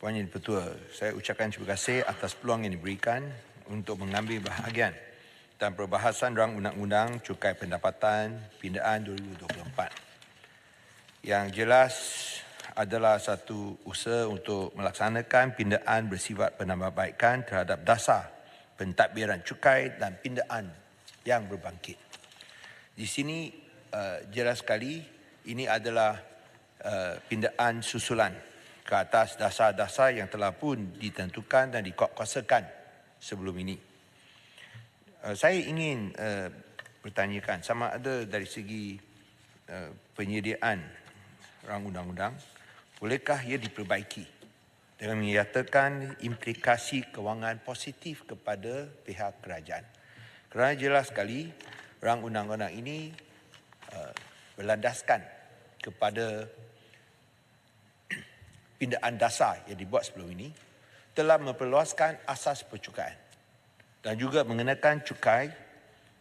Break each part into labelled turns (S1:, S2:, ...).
S1: Puan Yang Dipertua, saya ucapkan terima kasih atas peluang yang diberikan untuk mengambil bahagian dalam perbahasan Rang Undang-Undang Cukai Pendapatan Pindaan 2024. Yang jelas adalah satu usaha untuk melaksanakan pindaan bersifat penambahbaikan terhadap dasar pentadbiran cukai dan pindaan yang berbangkit. Di sini jelas sekali ini adalah pindaan susulan ke atas dasar-dasar yang telah pun ditentukan dan dikuatkuasakan sebelum ini. Saya ingin bertanyakan sama ada dari segi penyediaan rang undang-undang, bolehkah ia diperbaiki dengan menyatakan implikasi kewangan positif kepada pihak kerajaan. Kerana jelas sekali rang undang-undang ini berlandaskan kepada pindaan dasar yang dibuat sebelum ini telah memperluaskan asas percukaian dan juga mengenakan cukai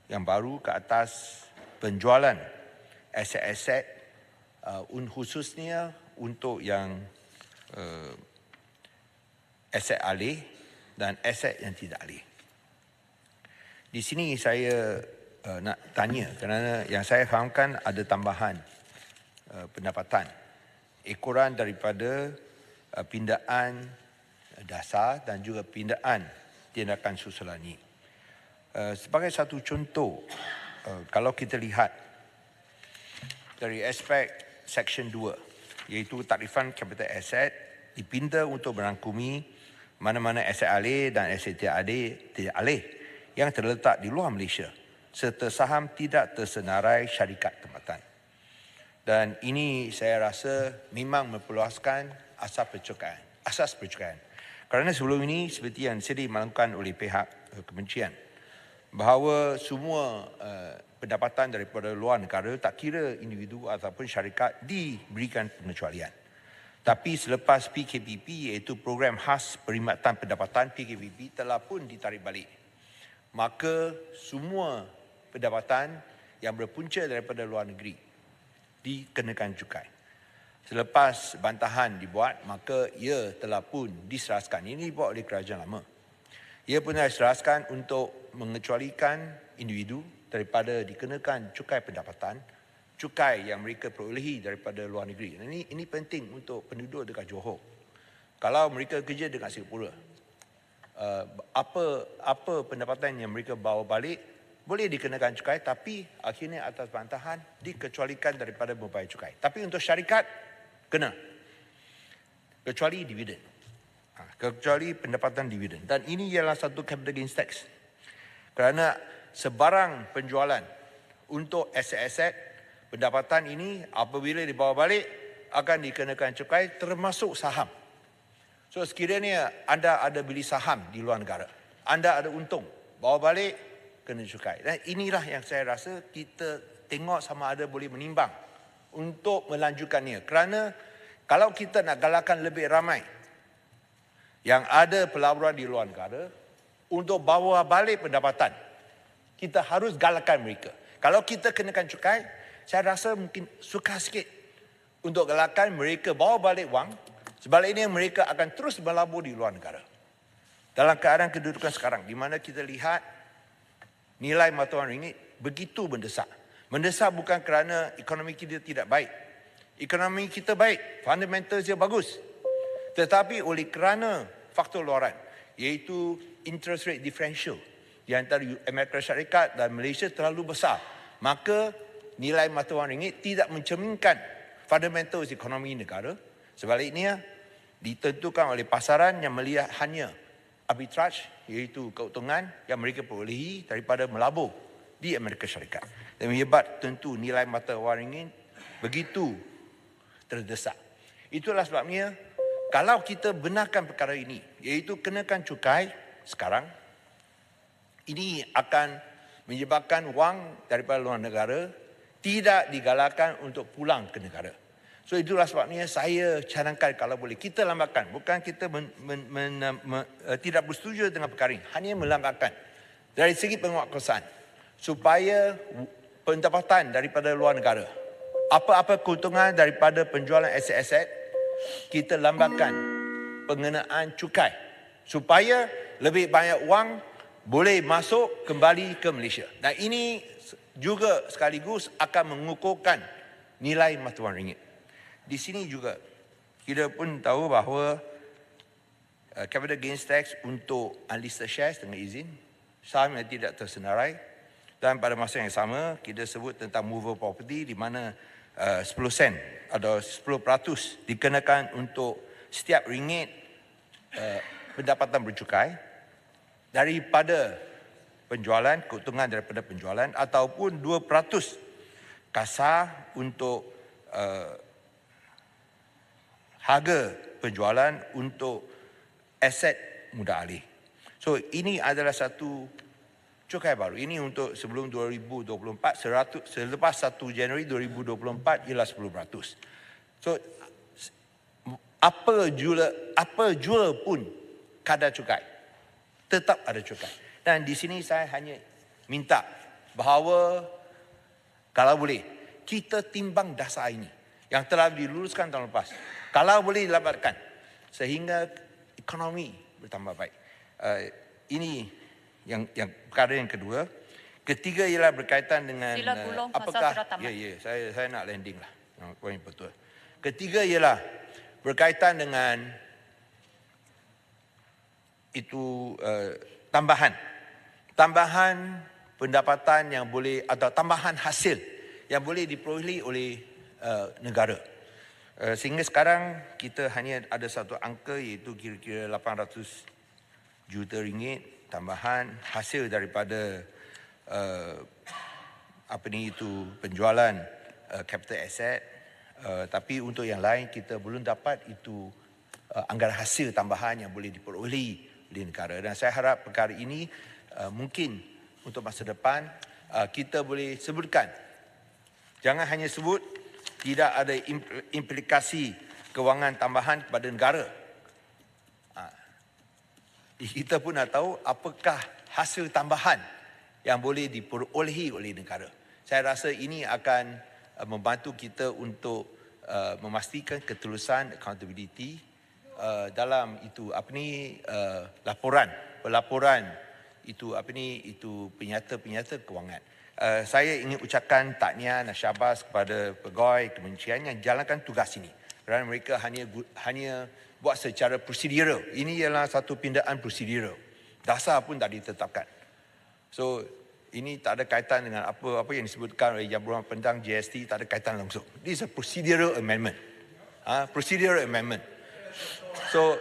S1: yang baru ke atas penjualan aset-aset khususnya untuk yang aset alih dan aset yang tidak alih. Di sini saya nak tanya kerana yang saya fahamkan ada tambahan pendapatan ekoran daripada pindaan dasar dan juga pindaan tindakan susulan ini. Sebagai satu contoh, kalau kita lihat dari aspek Section 2, iaitu takrifan capital asset dipinda untuk merangkumi mana-mana aset alih dan aset tidak alih yang terletak di luar Malaysia serta saham tidak tersenarai syarikat tempatan. Dan ini saya rasa memang memperluaskan asas percukaian. Kerana sebelum ini seperti yang sedia dimaklumkan oleh pihak kementerian bahawa semua pendapatan daripada luar negara tak kira individu ataupun syarikat diberikan pengecualian. Tapi selepas PKPP iaitu Program Khas Perkhidmatan Pendapatan PKPP telah pun ditarik balik, maka semua pendapatan yang berpunca daripada luar negeri dikenakan cukai. Selepas bantahan dibuat, maka ia telah pun diseraskan. Ini dibuat oleh kerajaan lama. Ia pun diseraskan untuk mengecualikan individu daripada dikenakan cukai pendapatan, cukai yang mereka perolehi daripada luar negeri. Ini penting untuk penduduk dekat Johor. Kalau mereka kerja dekat Singapura, apa pendapatan yang mereka bawa balik boleh dikenakan cukai, tapi akhirnya atas bantahan dikecualikan daripada membayar cukai. Tapi untuk syarikat, kena. Kecuali dividen. Kecuali pendapatan dividen. Dan ini ialah satu capital gains tax. Kerana sebarang penjualan untuk aset-aset pendapatan ini apabila dibawa balik akan dikenakan cukai termasuk saham. So sekiranya anda ada beli saham di luar negara, anda ada untung, bawa balik kena cukai. Dan inilah yang saya rasa kita tengok sama ada boleh menimbang untuk melanjutkannya. Kerana kalau kita nak galakkan lebih ramai yang ada pelaburan di luar negara untuk bawa balik pendapatan, kita harus galakkan mereka. Kalau kita kenakan cukai, saya rasa mungkin sukar sikit untuk galakkan mereka bawa balik wang. Sebaliknya mereka akan terus melabur di luar negara. Dalam keadaan kedudukan sekarang, di mana kita lihat nilai mata wang ringgit begitu mendesak. Mendesak bukan kerana ekonomi kita tidak baik. Ekonomi kita baik, fundamental dia bagus. Tetapi oleh kerana faktor luaran, iaitu interest rate differential di antara Amerika Syarikat dan Malaysia terlalu besar, maka nilai mata wang ringgit tidak mencerminkan fundamental ekonomi negara. Sebaliknya, ditentukan oleh pasaran yang melihat hanya arbitrage, iaitu keuntungan yang mereka perolehi daripada melabur di Amerika Syarikat. Dan menyebab tentu nilai mata wang ringgit begitu terdesak. Itulah sebabnya kalau kita benarkan perkara ini, iaitu kenakan cukai sekarang, ini akan menyebabkan wang daripada luar negara tidak digalakkan untuk pulang ke negara. So itulah sebabnya saya cadangkan kalau boleh kita lambatkan. Bukan kita tidak bersetuju dengan perkara ini, hanya melambatkan dari segi penguatkuasaan supaya pendapatan daripada luar negara, apa-apa keuntungan daripada penjualan aset-aset, kita lambatkan pengenaan cukai supaya lebih banyak wang boleh masuk kembali ke Malaysia. Dan ini juga sekaligus akan mengukuhkan nilai mata wang ringgit. Di sini juga kita pun tahu bahawa capital gains tax untuk unlisted shares dengan izin, saham yang tidak tersenarai, dan pada masa yang sama kita sebut tentang mover property di mana 10 sen atau 10% dikenakan untuk setiap ringgit pendapatan bercukai daripada penjualan, keuntungan daripada penjualan, ataupun 2% kasar untuk harga penjualan untuk aset mudah alih. So ini adalah satu cukai baru. Ini untuk sebelum 2024, selepas 1 Januari 2024 ialah 10%. So apa jua pun kadar cukai, tetap ada cukai. Dan di sini saya hanya minta bahawa kalau boleh kita timbang dasar ini yang telah diluluskan tahun lepas. Kalau boleh didapatkan sehingga ekonomi bertambah baik. Ini yang perkara yang kedua. Ketiga ialah berkaitan dengan apakah saya nak landing lah. Poin betul. Ketiga ialah berkaitan dengan itu tambahan pendapatan yang boleh atau tambahan hasil yang boleh diperolehi oleh negara. Sehingga sekarang kita hanya ada satu angka iaitu kira-kira 800 juta ringgit tambahan hasil daripada penjualan capital asset. Tapi untuk yang lain kita belum dapat itu anggaran hasil tambahan yang boleh diperolehi oleh negara. Dan saya harap perkara ini mungkin untuk masa depan kita boleh sebutkan. Jangan hanya sebut tidak ada implikasi kewangan tambahan kepada negara. Kita pun nak tahu apakah hasil tambahan yang boleh diperolehi oleh negara. Saya rasa ini akan membantu kita untuk memastikan ketulusan accountability dalam itu pelaporan itu penyata-penyata kewangan. Saya ingin ucapkan tahniah dan syabas kepada pegawai kementerian yang jalankan tugas ini. Kerana mereka hanya buat secara prosedural. Ini ialah satu pindaan prosedural. Dasar pun tak ditetapkan. So, ini tak ada kaitan dengan apa yang disebutkan oleh Yang Berhormat Pendang GST, tak ada kaitan langsung. This is a procedural amendment. Procedural amendment. So,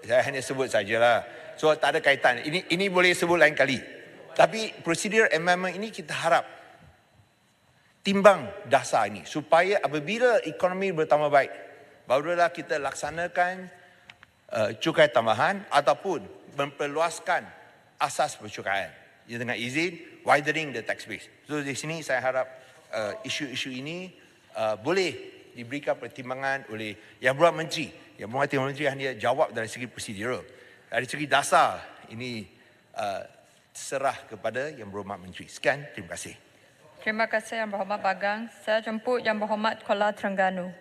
S1: saya hanya sebut sajalah. So, tak ada kaitan. Ini boleh sebut lain kali. Tapi prosedur amendment ini kita harap timbang dasar ini supaya apabila ekonomi bertambah baik, barulah kita laksanakan cukai tambahan ataupun memperluaskan asas percukaian dengan izin widening the tax base. So di sini saya harap isu-isu ini boleh diberikan pertimbangan oleh Yang Berhormat Menteri. Yang Berhormat Menteri hanya jawab dari segi prosedural. Dari segi dasar ini serah kepada Yang Berhormat Menteri. Sekian, terima kasih.
S2: Terima kasih Yang Berhormat Bagang. Saya jemput Yang Berhormat Kuala Terengganu.